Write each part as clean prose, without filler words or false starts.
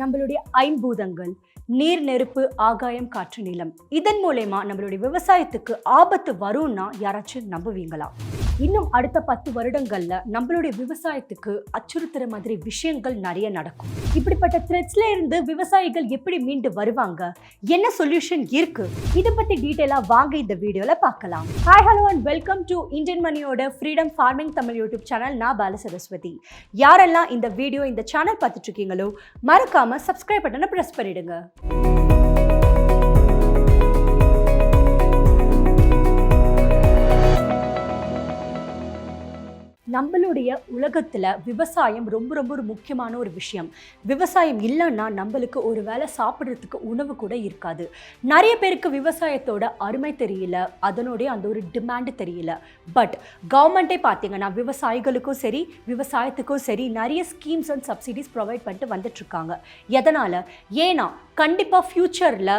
நம்மளுடைய ஐம்பூதங்கள் நீர், நெருப்பு, ஆகாயம், காற்று, நிலம் இதன் மூலமா நம்மளுடைய விவசாயத்துக்கு ஆபத்து வரும்னா யாராச்சும் நம்புவீங்களா? இன்னும் அடுத்த 10 வருடங்கள்ல நம்மளுடைய விவசாயத்துக்கு அச்சுறுத்துற மாதிரி விஷயங்கள் நிறைய நடக்கும். இப்படிப்பட்ட த்ரெட்ஸ்ல இருந்து விவசாயிகள் எப்படி மீண்டு வருவாங்க? என்ன சொல்யூஷன் இருக்கு? இத பத்தி டீடைலா வாங்க இந்த வீடியோல பார்க்கலாம். Hi, hello and welcome to Indian மணியோட freedom farming Tamil YouTube channel. நான் பால சரஸ்வதி. யாரெல்லாம் இந்த வீடியோ இந்த சேனல் பார்த்துட்டு இருக்கீங்களோ மறக்காம சப்ஸ்கிரைப் பட்டனை பிரஸ் பண்ணிடுங்க. நம்மளுடைய உலகத்துல விவசாயம் ரொம்ப ரொம்ப ஒரு முக்கியமான ஒரு விஷயம். விவசாயம் இல்லைன்னா நம்மளுக்கு ஒரு வேளை சாப்பிட்றதுக்கு உணவு கூட இருக்காது. நிறைய பேருக்கு விவசாயத்தோட அருமை தெரியல, அதனுடைய அந்த ஒரு டிமாண்டு தெரியல. பட் கவர்மெண்ட்டே பார்த்தீங்கன்னா விவசாயிகளுக்கும் சரி விவசாயத்துக்கும் சரி நிறைய ஸ்கீம்ஸ் அண்ட் சப்சிடிஸ் ப்ரொவைட் பண்ணிட்டு வந்துட்டு இருக்காங்க. எதனால? ஏன்னா கண்டிப்பாக ஃப்யூச்சரில்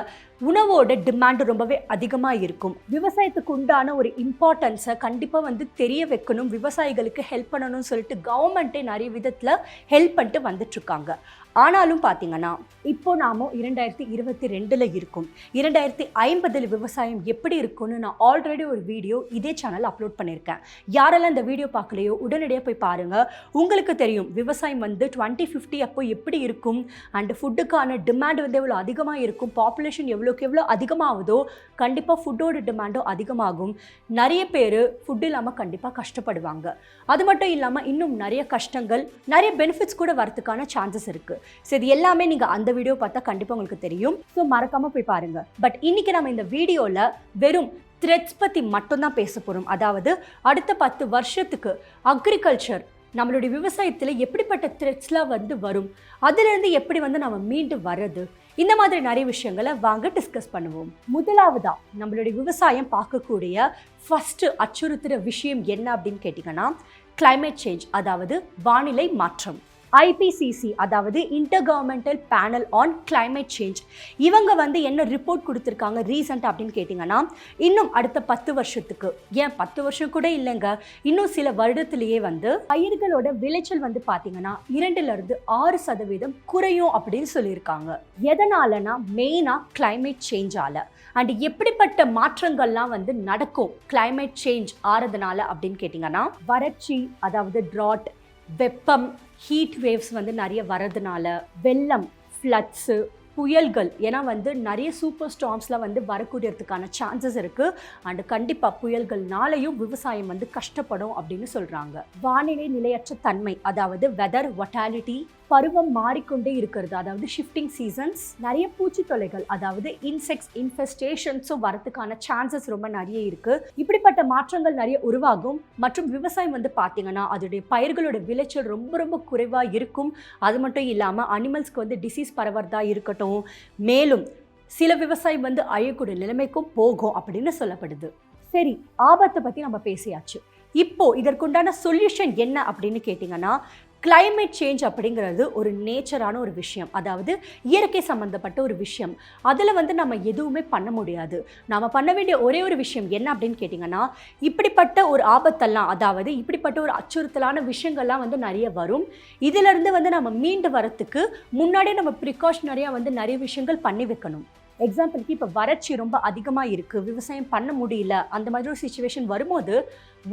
உணவோட டிமாண்டு ரொம்பவே அதிகமாக இருக்கும். விவசாயத்துக்கு உண்டான ஒரு இம்பார்ட்டன்ஸை கண்டிப்பாக தெரிய வைக்கணும், விவசாயிகளுக்கு ஹெல்ப் பண்ணணும்னு சொல்லிட்டு கவர்மெண்ட்டே நிறைய விதத்தில் ஹெல்ப் பண்ணிட்டு வந்துட்டுருக்காங்க. ஆனாலும் பார்த்தீங்கன்னா இப்போ நாம 2022 இருக்கும். 2050 விவசாயம் எப்படி இருக்கும்னு நான் ஆல்ரெடி ஒரு வீடியோ இதே சேனல் அப்லோட் பண்ணியிருக்கேன். யாரெல்லாம் இந்த வீடியோ பார்க்கலையோ உடனடியாக போய் பாருங்க. உங்களுக்கு தெரியும் விவசாயம் 2050 அப்போ எப்படி இருக்கும், அண்ட் ஃபுட்டுக்கான டிமாண்ட் எவ்வளோ அதிகமாக இருக்கும், பாப்புலேஷன் எவ்வளோக்கு எவ்வளோ அதிகமாகுதோ கண்டிப்பாக ஃபுட்டோட டிமாண்டும் அதிகமாகும். நிறைய பேர் ஃபுட் இல்லாமல் கண்டிப்பாக கஷ்டப்படுவாங்க. அது மட்டும் இல்லாமல் இன்னும் நிறைய கஷ்டங்கள், நிறைய பெனிஃபிட்ஸ் கூட வரதுக்கான சான்சஸ் இருக்குது. ஸோ இது எல்லாமே நீங்கள் அந்த வீடியோ பார்த்தா கண்டிப்பாக உங்களுக்கு தெரியும். ஸோ மறக்காமல் போய் பாருங்கள். பட் இன்றைக்கி நம்ம இந்த வீடியோவில் வெறும் த்ரெட்ஸ் பற்றி மட்டும்தான் பேச போகிறோம். அதாவது அடுத்த 10 வருஷத்துக்கு அக்ரிகல்ச்சர் நம்மளுடைய விவசாயத்தில் எப்படிப்பட்ட த்ரெட்ஸ்லாம் வரும், அதுலேருந்து எப்படி நம்ம மீண்டு வர்றது, இந்த மாதிரி நிறைய விஷயங்களை வாங்க டிஸ்கஸ் பண்ணுவோம். முதலாவதா நம்மளுடைய விவசாயம் பார்க்கக்கூடிய ஃபர்ஸ்ட் அச்சுறுத்துகிற விஷயம் என்ன அப்படின்னு கேட்டிங்கன்னா கிளைமேட் சேஞ்ச், அதாவது வானிலை மாற்றம். IPCC அதாவது inter governmental panel on climate change இவங்க என்ன ரிப்போர்ட் கொடுத்துருக்காங்க ரீசெண்ட் அப்படின்னு கேட்டிங்கன்னா இன்னும் அடுத்த 10 வருஷத்துக்கு, ஏன் 10 வருஷம் கூட இல்லைங்க, இன்னும் சில வருடத்திலேயே பயிர்களோட விளைச்சல் பார்த்தீங்கன்னா 2-6% குறையும் அப்படின்னு சொல்லியிருக்காங்க. எதனாலனா மெயினா கிளைமேட் சேஞ்சால. அண்ட் எப்படிப்பட்ட மாற்றங்கள்லாம் நடக்கும் கிளைமேட் சேஞ்ச் ஆறதுனால அப்படின்னு கேட்டிங்கன்னா வறட்சி, அதாவது ட்ராட், வெப்பம், ஹீட் வேவ்ஸ் நிறைய வரதுனால, வெள்ளம், ஃப்ளட்ஸு, புயல்கள், ஏன்னா நிறைய சூப்பர் ஸ்டார்ம்ஸ்லாம் வரக்கூடியதுக்கான சான்சஸ் இருக்குது. அண்ட் கண்டிப்பாக புயல்கள்னாலையும் விவசாயம் கஷ்டப்படும் அப்படின்னு சொல்கிறாங்க. வானிலை நிலையற்ற தன்மை, அதாவது வெதர் வொட்டாலிட்டி, பருவம் மாறிக்கொண்டே இருக்கிறது, அதாவது ஷிஃப்டிங் சீசன்ஸ், நிறைய பூச்சி தொல்லைகள், அதாவது இன்செக்ட்ஸ் இன்ஃபெஸ்டேஷன்ஸும் வரதுக்கான சான்சஸ் ரொம்ப நிறைய இருக்குது. இப்படிப்பட்ட மாற்றங்கள் நிறைய உருவாகும். மற்றும் விவசாயம் பார்த்தீங்கன்னா அதோடைய பயிர்களோட விளைச்சல் ரொம்ப ரொம்ப குறைவாக இருக்கும். அது மட்டும் இல்லாமல் அனிமல்ஸ்க்கு டிசீஸ் பரவறதா இருக்கட்டும், மேலும் சில விவசாயம் அழியக்கூடிய நிலைமைக்கும் போகும் அப்படின்னு சொல்லப்படுது. சரி, ஆபத்தை பற்றி நம்ம பேசியாச்சு. இப்போ இதற்குண்டான சொல்யூஷன் என்ன அப்படின்னு கேட்டிங்கன்னா கிளைமேட் சேஞ்ச் அப்படிங்கிறது ஒரு நேச்சரான ஒரு விஷயம், அதாவது இயற்கை சம்மந்தப்பட்ட ஒரு விஷயம். அதில் நம்ம எதுவுமே பண்ண முடியாது. நம்ம பண்ண வேண்டிய ஒரே ஒரு விஷயம் என்ன அப்படின்னு கேட்டிங்கன்னா இப்படிப்பட்ட ஒரு ஆபத்தெல்லாம், அதாவது இப்படிப்பட்ட ஒரு அச்சுறுத்தலான விஷயங்கள்லாம் நிறைய வரும். இதிலிருந்து நம்ம மீண்டு வரத்துக்கு முன்னாடியே நம்ம ப்ரிகாஷனரியாக நிறைய விஷயங்கள் பண்ணி வைக்கணும். எக்ஸாம்பிளுக்கு இப்போ வறட்சி ரொம்ப அதிகமாக இருக்குது, விவசாயம் பண்ண முடியல, அந்த மாதிரி ஒரு சிச்சுவேஷன் வரும்போது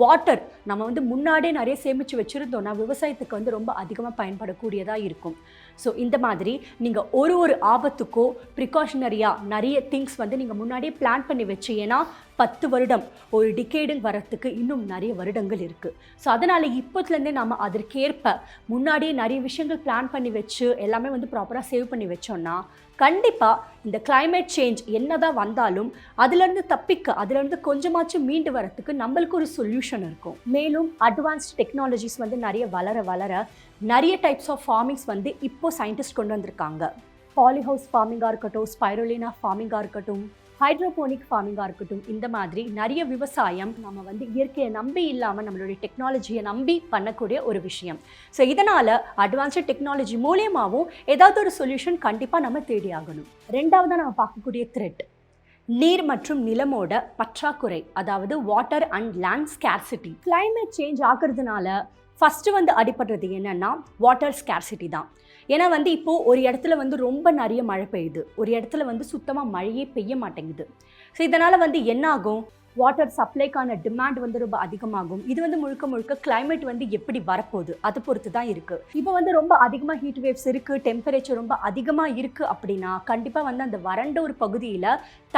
வாட்டர் நம்ம முன்னாடியே நிறைய சேமித்து வச்சுருந்தோம்னா விவசாயத்துக்கு ரொம்ப அதிகமாக பயன்படக்கூடியதாக இருக்கும். ஸோ இந்த மாதிரி நீங்கள் ஒரு ஆபத்துக்கோ ப்ரிகாஷனரியாக நிறைய திங்ஸ் நீங்கள் முன்னாடியே பிளான் பண்ணி வச்சு, ஏன்னா 10 வருடம் ஒரு டிகேடுன்னு வரத்துக்கு இன்னும் நிறைய வருடங்கள் இருக்குது. ஸோ அதனால் இப்போத்துலேருந்தே நம்ம அதற்கேற்ப முன்னாடியே நிறைய விஷயங்கள் பிளான் பண்ணி வச்சு எல்லாமே ப்ராப்பராக சேவ் பண்ணி வச்சோன்னா கண்டிப்பாக இந்த கிளைமேட் சேஞ்ச் என்னதான் வந்தாலும் அதுலேருந்து தப்பிக்க, அதுலேருந்து கொஞ்சமாச்சும் மீண்டு வரத்துக்கு நம்மளுக்கு ஒரு சொல்யூஷன் இருக்கும். மேலும் அட்வான்ஸ்ட் டெக்னாலஜிஸ் நிறைய வளர நிறைய டைப்ஸ் ஆஃப் ஃபார்மிங்ஸ் இப்போ சயின்டிஸ்ட் கொண்டு வந்திருக்காங்க. பாலிஹவுஸ் ஃபார்மிங்காக இருக்கட்டும், ஸ்பைரோலினா ஃபார்மிங்காக இருக்கட்டும், ஹைட்ரோபோனிக் ஃபார்மிங்காக இருக்கட்டும், இந்த மாதிரி நிறைய விவசாயம் நம்ம இயற்கையை நம்பி இல்லாமல் நம்மளுடைய டெக்னாலஜியை நம்பி பண்ணக்கூடிய ஒரு விஷயம். ஸோ இதனால் அட்வான்ஸ்டு டெக்னாலஜி மூலியமாகவும் ஏதாவது ஒரு சொல்யூஷன் கண்டிப்பாக நம்ம தேடி ஆகணும். ரெண்டாவதாக நம்ம பார்க்கக்கூடிய த்ரெட் நீர் மற்றும் நிலமோட பற்றாக்குறை, அதாவது water and land scarcity. Climate change ஆகிறதுனால ஃபஸ்ட்டு அடிபடுறது என்னன்னா வாட்டர் ஸ்கேர்சிட்டி தான். ஏன்னா வந்து இப்போது ஒரு இடத்துல வந்து ரொம்ப நிறைய மழை பெய்யுது, ஒரு இடத்துல வந்து சுத்தமாக மழையே பெய்ய மாட்டேங்குது. ஸோ இதனால் வந்து என்ன ஆகும், வாட்டர் சப்ளைக்கான டிமாண்ட் வந்து ரொம்ப அதிகமாகும். இது வந்து முழுக்க முழுக்க கிளைமேட் வந்து எப்படி வரப்போகுது அதை பொறுத்து தான் இருக்குது. இப்போ வந்து ரொம்ப அதிகமாக ஹீட் வேவ்ஸ் இருக்குது, டெம்பரேச்சர் ரொம்ப அதிகமாக இருக்குது அப்படின்னா கண்டிப்பாக வந்து அந்த வறண்ட ஒரு பகுதியில்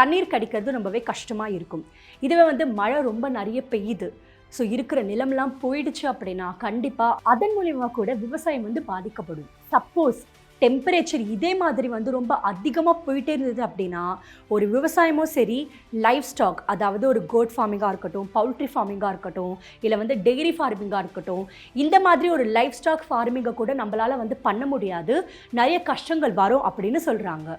தண்ணீர் கிடைக்கிறது ரொம்பவே கஷ்டமாக இருக்கும். இதுவே வந்து மழை ரொம்ப நிறைய பெய்யுது, ஸோ இருக்கிற நிலம்லாம் போயிடுச்சு அப்படின்னா கண்டிப்பாக அதன் மூலியமாக கூட விவசாயம் வந்து பாதிக்கப்படும். சப்போஸ் டெம்பரேச்சர் இதே மாதிரி வந்து ரொம்ப அதிகமாக போயிட்டே இருந்தது அப்படின்னா ஒரு விவசாயமும் சரி, லைஃப் ஸ்டாக் அதாவது ஒரு கோட் ஃபார்மிங்காக இருக்கட்டும், பவுல்ட்ரி ஃபார்மிங்காக இருக்கட்டும், இல்லை வந்து டெய்ரி ஃபார்மிங்காக இருக்கட்டும், இந்த மாதிரி ஒரு லைஃப் ஸ்டாக் ஃபார்மிங்கை கூட நம்மளால் வந்து பண்ண முடியாது, நிறைய கஷ்டங்கள் வரும் அப்படின்னு சொல்கிறாங்க.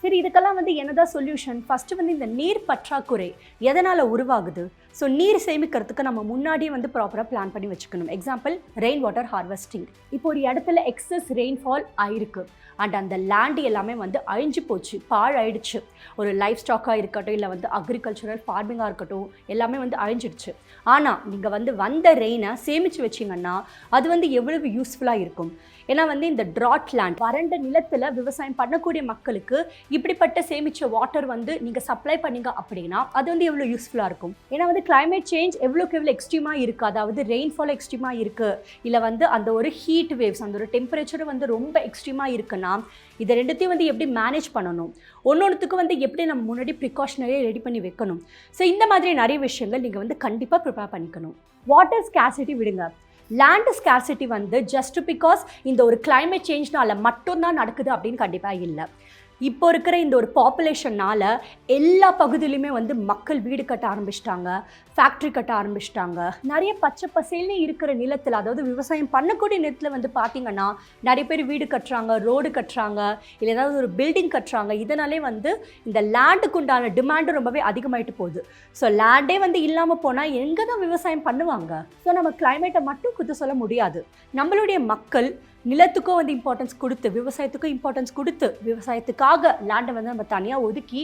சரி, இதுக்கெல்லாம் வந்து என்னதான் சொல்யூஷன்? ஃபஸ்ட்டு வந்து இந்த நீர் பற்றாக்குறை எதனால் உருவாகுது? ஸோ நீர் சேமிக்கிறதுக்கு நம்ம முன்னாடியே வந்து ப்ராப்பராக பிளான் பண்ணி வச்சுக்கணும். Example, rain water harvesting. இப்போ ஒரு இடத்துல எக்ஸஸ் ரெயின்ஃபால் ஆயிருக்கு அண்ட் அந்த லேண்டு எல்லாமே வந்து அழிஞ்சு போச்சு, பாழாயிடுச்சு. ஒரு லைஃப் ஸ்டாக்காக இருக்கட்டும், இல்லை வந்து அக்ரிகல்ச்சரல் ஃபார்மிங்காக இருக்கட்டும், எல்லாமே வந்து அழிஞ்சிடுச்சு. ஆனால் நீங்கள் வந்து வந்த ரெயினை சேமித்து வச்சிங்கன்னா அது வந்து எவ்வளவு யூஸ்ஃபுல்லாக இருக்கும். ஏன்னா வந்து இந்த ட்ராட் லேண்ட், வறண்ட நிலத்தில் விவசாயம் பண்ணக்கூடிய மக்களுக்கு இப்படிப்பட்ட சேமித்த வாட்டர் வந்து நீங்கள் சப்ளை பண்ணீங்க அப்படின்னா அது வந்து எவ்வளோ யூஸ்ஃபுல்லாக இருக்கும். ஏன்னா வந்து கிளைமேட் சேஞ்ச் எவ்வளோக்கு எவ்வளோ எக்ஸ்ட்ரீமாக இருக்குது, அதாவது ரெயின்ஃபால் எக்ஸ்ட்ரீமாக இருக்குது, இல்லை வந்து அந்த ஒரு ஹீட் வேவ்ஸ், அந்த ஒரு டெம்பரேச்சரும் வந்து ரொம்ப எக்ஸ்ட்ரீமாக இருக்குன்னா இதை ரெண்டுத்தையும் வந்து எப்படி மேனேஜ் பண்ணணும், ஒன்னொன்றுத்துக்கு வந்து எப்படி நம்ம முன்னாடி ப்ரிகாஷனரியாக ரெடி பண்ணி வைக்கணும். ஸோ இந்த மாதிரி நிறைய விஷயங்கள் நீங்கள் வந்து கண்டிப்பாக ப்ரிப்பேர் பண்ணிக்கணும். வாட்டர் ஸ்கேர்சிட்டி விடுங்க, லேண்ட் ஸ்கேர்சிட்டி வந்து ஜஸ்ட் பிகாஸ் இந்த ஒரு கிளைமேட் சேஞ்ச்னால மட்டும்தான் நடக்குது அப்படின்னு கண்டிப்பாக இல்லை. இப்போ இருக்கிற இந்த ஒரு பாப்புலேஷனால் எல்லா பகுதியிலுமே வந்து மக்கள் வீடு கட்ட ஆரம்பிச்சிட்டாங்க, ஃபேக்ட்ரி கட்ட ஆரம்பிச்சிட்டாங்க. நிறைய பச்சை பசேல்னு இருக்கிற நிலத்தில், அதாவது விவசாயம் பண்ணக்கூடிய நிலத்தில் வந்து பார்த்திங்கன்னா நிறைய பேர் வீடு கட்டுறாங்க, ரோடு கட்டுறாங்க, இல்லை ஏதாவது ஒரு பில்டிங் கட்டுறாங்க. இதனாலே வந்து இந்த லேண்டுக்கு உண்டான டிமாண்டும் ரொம்பவே அதிகமாகிட்டு போகுது. ஸோ லேண்டே வந்து இல்லாமல் போனால் எங்கே தான் விவசாயம் பண்ணுவாங்க? ஸோ நம்ம கிளைமேட்டை மட்டும் குத்து சொல்ல முடியாது. நம்மளுடைய மக்கள் நிலத்துக்கும் வந்து இம்பார்ட்டன்ஸ் கொடுத்து, விவசாயத்துக்கும் இம்பார்ட்டன்ஸ் கொடுத்து, விவசாயத்துக்காக லேண்டை வந்து நம்ம தனியாக ஒதுக்கி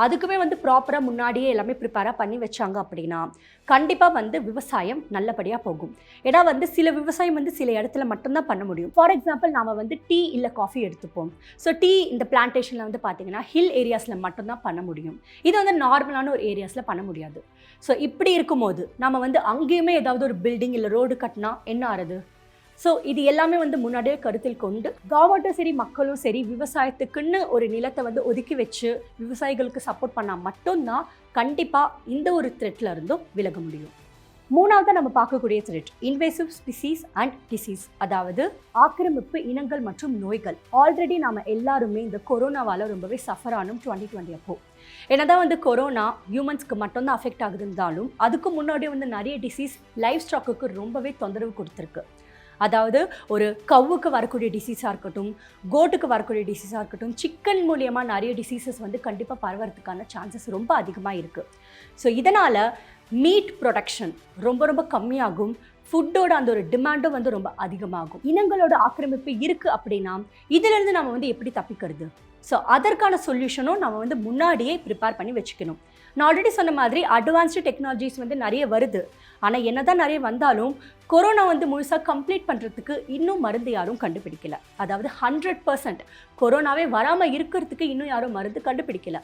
அதுக்குமே வந்து ப்ராப்பராக முன்னாடியே எல்லாமே ப்ரிப்பேராக பண்ணி வச்சாங்க அப்படின்னா கண்டிப்பாக வந்து விவசாயம் நல்லபடியாக போகும். ஏன்னா வந்து சில விவசாயம் வந்து சில இடத்துல மட்டும்தான் பண்ண முடியும். ஃபார் எக்ஸாம்பிள், நாம் வந்து டீ இல்லை காஃபி எடுத்துப்போம். ஸோ டீ இந்த பிளான்டேஷனில் வந்து பார்த்திங்கன்னா ஹில் ஏரியாஸில் மட்டும்தான் பண்ண முடியும். இது வந்து நார்மலான ஒரு ஏரியாஸில் பண்ண முடியாது. ஸோ இப்படி இருக்கும்போது நம்ம வந்து அங்கேயுமே ஏதாவது ஒரு பில்டிங் இல்லை ரோடு கட்டினா என்ன ஆறுது? ஸோ இது எல்லாமே வந்து முன்னாடியே கருத்தில் கொண்டு கவர்மெண்ட்டும் சரி, மக்களும் சரி, விவசாயத்துக்குன்னு ஒரு நிலத்தை வந்து ஒதுக்கி வச்சு விவசாயிகளுக்கு சப்போர்ட் பண்ணால் மட்டும்தான் கண்டிப்பாக இந்த ஒரு த்ரெட்ல இருந்தும் விலக முடியும். மூணாவது நம்ம பார்க்கக்கூடிய thread invasive species and disease, அதாவது ஆக்கிரமிப்பு இனங்கள் மற்றும் நோய்கள். ஆல்ரெடி நாம் எல்லாருமே இந்த கொரோனாவால் ரொம்பவே சஃபர் ஆனோம் 2020 அப்போ. என்னதான் வந்து கொரோனா ஹியூமன்ஸ்க்கு மட்டும்தான் அஃபெக்ட் ஆகுதுந்தாலும் அதுக்கு முன்னாடியே வந்து நிறைய டிசீஸ் லைஃப் ஸ்டாக்குக்கு ரொம்பவே தொந்தரவு கொடுத்துருக்கு. அதாவது ஒரு கவுக்கு வரக்கூடிய டிசீஸாக இருக்கட்டும், கோட்டுக்கு வரக்கூடிய டிசீஸாக இருக்கட்டும், சிக்கன் மூலியமாக நிறைய டிசீசஸ் வந்து கண்டிப்பாக பரவறதுக்கான சான்சஸ் ரொம்ப அதிகமாக இருக்குது. ஸோ இதனால் மீட் ப்ரொடக்ஷன் ரொம்ப ரொம்ப கம்மியாகும், ஃபுட்டோட அந்த ஒரு டிமாண்டும் வந்து ரொம்ப அதிகமாகும். இனங்களோட ஆக்கிரமிப்பு இருக்குது அப்படின்னா இதிலிருந்து நம்ம வந்து எப்படி தப்பிக்கிறது? ஸோ அதற்கான சொல்யூஷனும் நம்ம வந்து முன்னாடியே ப்ரிப்பேர் பண்ணி வச்சுக்கணும். நான் ஆல்ரெடி சொன்ன மாதிரி அட்வான்ஸ்டு டெக்னாலஜிஸ் வந்து நிறைய வருது. ஆனால் என்ன தான் நிறைய வந்தாலும் கொரோனா வந்து முழுசாக கம்ப்ளீட் பண்ணுறதுக்கு இன்னும் மருந்து யாரும் கண்டுபிடிக்கல. அதாவது 100% கொரோனாவே வராமல் இருக்கிறதுக்கு இன்னும் யாரும் மருந்து கண்டுபிடிக்கல.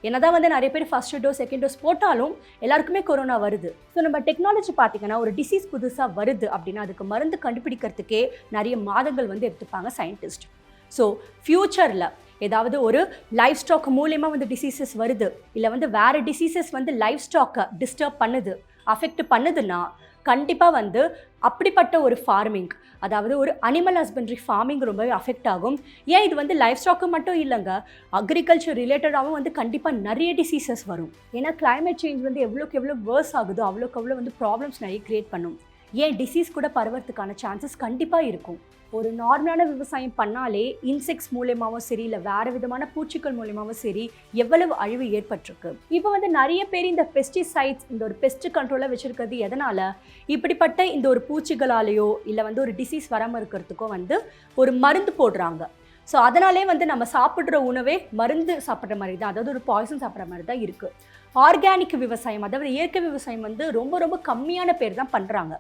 என்ன தான் வந்து நிறைய பேர் ஃபர்ஸ்ட் டோஸ் செகண்ட் டோஸ் போட்டாலும் எல்லாருக்குமே கொரோனா வருது. ஸோ நம்ம டெக்னாலஜி பார்த்திங்கன்னா ஒரு டிசீஸ் புதுசாக வருது அப்படின்னா அதுக்கு மருந்து கண்டுபிடிக்கிறதுக்கே நிறைய மாதங்கள் வந்து எடுத்துப்பாங்க சயின்டிஸ்ட். ஸோ ஃப்யூச்சரில் ஏதாவது ஒரு லைஃப் ஸ்டாக் மூலியமாக வந்து டிசீசஸ் வருது, இல்லை வந்து வேறு டிசீசஸ் வந்து லைஃப் ஸ்டாக்கை டிஸ்டர்ப் பண்ணுது, அஃபெக்ட் பண்ணுதுன்னா கண்டிப்பாக வந்து அப்படிப்பட்ட ஒரு ஃபார்மிங், அதாவது ஒரு அனிமல் ஹஸ்பண்ட்ரி ஃபார்மிங் ரொம்பவே அஃபெக்ட் ஆகும். ஏன் இது வந்து லைஃப் ஸ்டாக்கு மட்டும் இல்லைங்க, அக்ரிகல்ச்சர் ரிலேட்டடாகவும் வந்து கண்டிப்பாக நிறைய டிசீசஸ் வரும். ஏன்னா கிளைமேட் சேஞ்ச் வந்து எவ்வளோக்கு எவ்வளோ வேர்ஸ் ஆகுதோ அவ்வளோக்கு அவ்வளோ வந்து ப்ராப்ளம்ஸ் நிறைய க்ரியேட் பண்ணும். ஏன் டிசீஸ் கூட பரவறதுக்கான சான்சஸ் கண்டிப்பாக இருக்கும். ஒரு நார்மலான விவசாயம் பண்ணாலே இன்செக்ட்ஸ் மூலியமாகவும் சரி, இல்லை வேறு விதமான பூச்சிகள் மூலியமாகவும் சரி எவ்வளவு அழிவு ஏற்பட்டிருக்கு. இப்போ வந்து நிறைய பேர் இந்த பெஸ்டிசைட்ஸ், இந்த ஒரு பெஸ்ட் கண்ட்ரோலாக வச்சுருக்கிறது எதனால், இப்படிப்பட்ட இந்த ஒரு பூச்சிகளாலேயோ இல்லை வந்து ஒரு டிசீஸ் வராமல் இருக்கிறதுக்கோ வந்து ஒரு மருந்து போடுறாங்க. ஸோ அதனாலே வந்து நம்ம சாப்பிட்ற உணவே மருந்து சாப்பிட்ற மாதிரி தான், அதாவது ஒரு பாய்சன் சாப்பிட்ற மாதிரி தான் இருக்குது. ஆர்கானிக் விவசாயம், அதாவது இயற்கை விவசாயம் வந்து ரொம்ப ரொம்ப கம்மியான பேர் தான் பண்ணுறாங்க.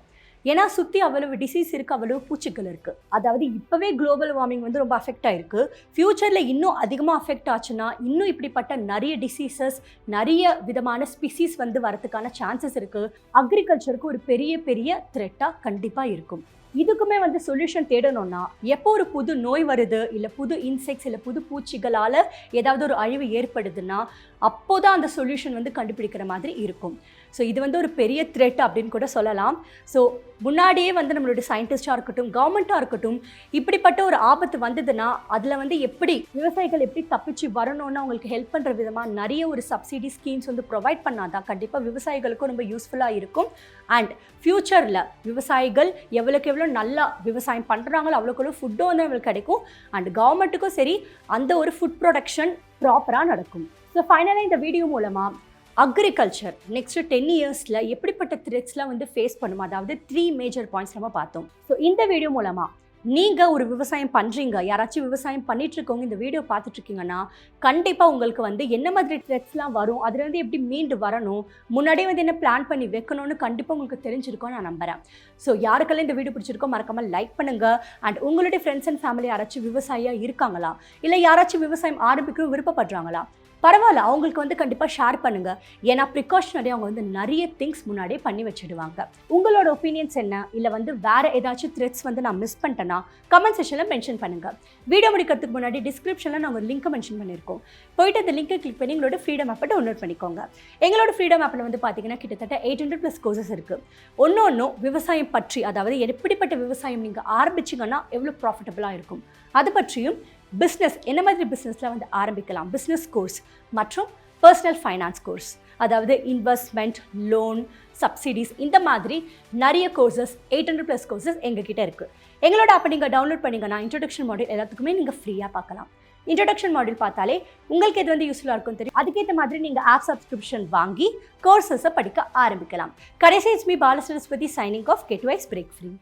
ஏன்னா சுற்றி அவ்வளவு டிசீஸ் இருக்குது, அவ்வளவு பூச்சிகள் இருக்குது. அதாவது இப்போவே குளோபல் வார்மிங் வந்து ரொம்ப அஃபெக்ட் ஆகிருக்கு. ஃப்யூச்சரில் இன்னும் அதிகமாக அஃபெக்ட் ஆச்சுன்னா இன்னும் இப்படிப்பட்ட நிறைய டிசீசஸ், நிறைய விதமான ஸ்பீசிஸ் வந்து வரதுக்கான சான்சஸ் இருக்குது. அக்ரிகல்ச்சருக்கு ஒரு பெரிய பெரிய த்ரெட்டாக கண்டிப்பாக இருக்கும். இதுக்குமே வந்து சொல்யூஷன் தேடணும்னா எப்போ ஒரு புது நோய் வருது, இல்லை புது இன்செக்ட்ஸ், இல்லை புது பூச்சிகளால் ஏதாவது ஒரு அழிவு ஏற்படுதுன்னா அப்போதான் அந்த சொல்யூஷன் வந்து கண்டுபிடிக்கிற மாதிரி இருக்கும். ஸோ இது வந்து ஒரு பெரிய த்ரெட் அப்படின்னு கூட சொல்லலாம். ஸோ முன்னாடியே வந்து நம்மளுடைய சயின்டிஸ்டாக இருக்கட்டும், கவர்மெண்ட்டாக இருக்கட்டும், இப்படிப்பட்ட ஒரு ஆபத்து வந்ததுன்னா அதில் வந்து எப்படி விவசாயிகள் எப்படி தப்பிச்சு வரணும்னு அவங்களுக்கு ஹெல்ப் பண்ணுற விதமாக நிறைய ஒரு சப்சிடி ஸ்கீம்ஸ் வந்து ப்ரொவைட் பண்ணாதான் கண்டிப்பாக விவசாயிகளுக்கும் ரொம்ப யூஸ்ஃபுல்லாக இருக்கும். அண்ட் ஃப்யூச்சரில் விவசாயிகள் எவ்வளோக்கு எவ்வளோ நல்லா விவசாயம் பண்ணுறாங்களோ அவ்வளோக்கு ஃபுட்டும் வந்து அவங்களுக்கு கிடைக்கும். அண்ட் கவர்மெண்ட்டுக்கும் சரி அந்த ஒரு ஃபுட் ப்ரொடக்ஷன் ப்ராப்பராக நடக்கும். ஸோ ஃபைனலாக இந்த வீடியோ மூலமாக அக்ரிகல்ச்சர் நெக்ஸ்ட் 10 இயர்ஸில் எப்படிப்பட்ட த்ரெட்ஸ்லாம் வந்து ஃபேஸ் பண்ணும், அதாவது 3 மேஜர் பாயிண்ட்ஸ் நம்ம பார்த்தோம். ஸோ இந்த வீடியோ மூலமாக நீங்கள் ஒரு விவசாயம் பண்ணுறீங்க, யாராச்சும் விவசாயம் பண்ணிட்டு இருக்கவங்க இந்த வீடியோ பார்த்துட்டு இருக்கீங்கன்னா கண்டிப்பாக உங்களுக்கு வந்து என்ன மாதிரி த்ரெட்ஸ்லாம் வரும், அதுலேருந்து எப்படி மீண்டு வரணும், முன்னாடியே வந்து என்ன பிளான் பண்ணி வைக்கணும்னு கண்டிப்பாக உங்களுக்கு தெரிஞ்சிருக்கோம் நான் நம்புகிறேன். ஸோ யாருக்கெல்லாம் இந்த வீடியோ பிடிச்சிருக்கோ மறக்காமல் லைக் பண்ணுங்கள். அண்ட் உங்களுடைய ஃப்ரெண்ட்ஸ் அண்ட் ஃபேமிலி யாராச்சும் விவசாயியாக இருக்காங்களா, இல்லை யாராச்சும் விவசாயம் ஆரம்பிக்க விருப்பப்படுறாங்களா, பரவாயில்ல அவங்களுக்கு வந்து கண்டிப்பாக ஷேர் பண்ணுங்கள். ஏன்னா ப்ரிகாஷனரி அவங்க வந்து நிறைய திங்ஸ் முன்னாடியே பண்ணி வச்சுடுவாங்க. உங்களோட ஒப்பீனியன்ஸ் என்ன, இல்லை வந்து வேறு ஏதாச்சும் த்ரெட்ஸ் வந்து நான் மிஸ் பண்ணிட்டேன்னா கமெண்ட் செக்ஷனில் மென்ஷன் பண்ணுங்கள். வீடியோ முடிக்கிறதுக்கு முன்னாடி டிஸ்கிரிப்ஷனில் நாங்கள் ஒரு லிங்க்கை மென்ஷன் பண்ணியிருக்கோம். போயிட்டு அந்த லிங்கை கிளிக் பண்ணி எங்களோட ஃப்ரீடம் ஆப்பை டவுன்லோட் பண்ணிக்கோங்க. எங்களோட ஃப்ரீடம் ஆப்பில் வந்து பார்த்தீங்கன்னா கிட்டத்தட்ட 800+ கோர்சஸ் இருக்குது. ஒன்றும் விவசாயம் பற்றி, அதாவது எப்படிப்பட்ட விவசாயம் நீங்கள் ஆரம்பிச்சிங்கன்னா எவ்வளோ ப்ராஃபிட்டபுளாக இருக்கும் அது பற்றியும், பிஸ்னஸ் என்ன மாதிரி பிஸ்னஸில் வந்து ஆரம்பிக்கலாம், பிஸ்னஸ் கோர்ஸ் மற்றும் பர்சனல் ஃபைனான்ஸ் கோர்ஸ், அதாவது இன்வெஸ்ட்மெண்ட், லோன், சப்சிடிஸ், இந்த மாதிரி நிறைய கோர்சஸ் 800+ கோர்சஸ் எங்ககிட்ட இருக்குது. எங்களோட ஆப்பை நீங்கள் டவுன்லோட் பண்ணிங்கன்னா இன்ட்ரடக்ஷன் மாடியூல் எல்லாத்துக்குமே நீங்கள் ஃப்ரீயாக பார்க்கலாம். இன்ட்ரடக்ஷன் மாடியூல் பார்த்தாலே உங்களுக்கு எது வந்து யூஸ்ஃபுல்லாக இருக்கும் தெரியும். அதுக்கேற்ற மாதிரி நீங்கள் ஆப் சப்ஸ்கிரிப்ஷன் வாங்கி கோர்சஸை படிக்க ஆரம்பிக்கலாம். கடைசி it's me Balasaraswathi signing off. Get wise break free.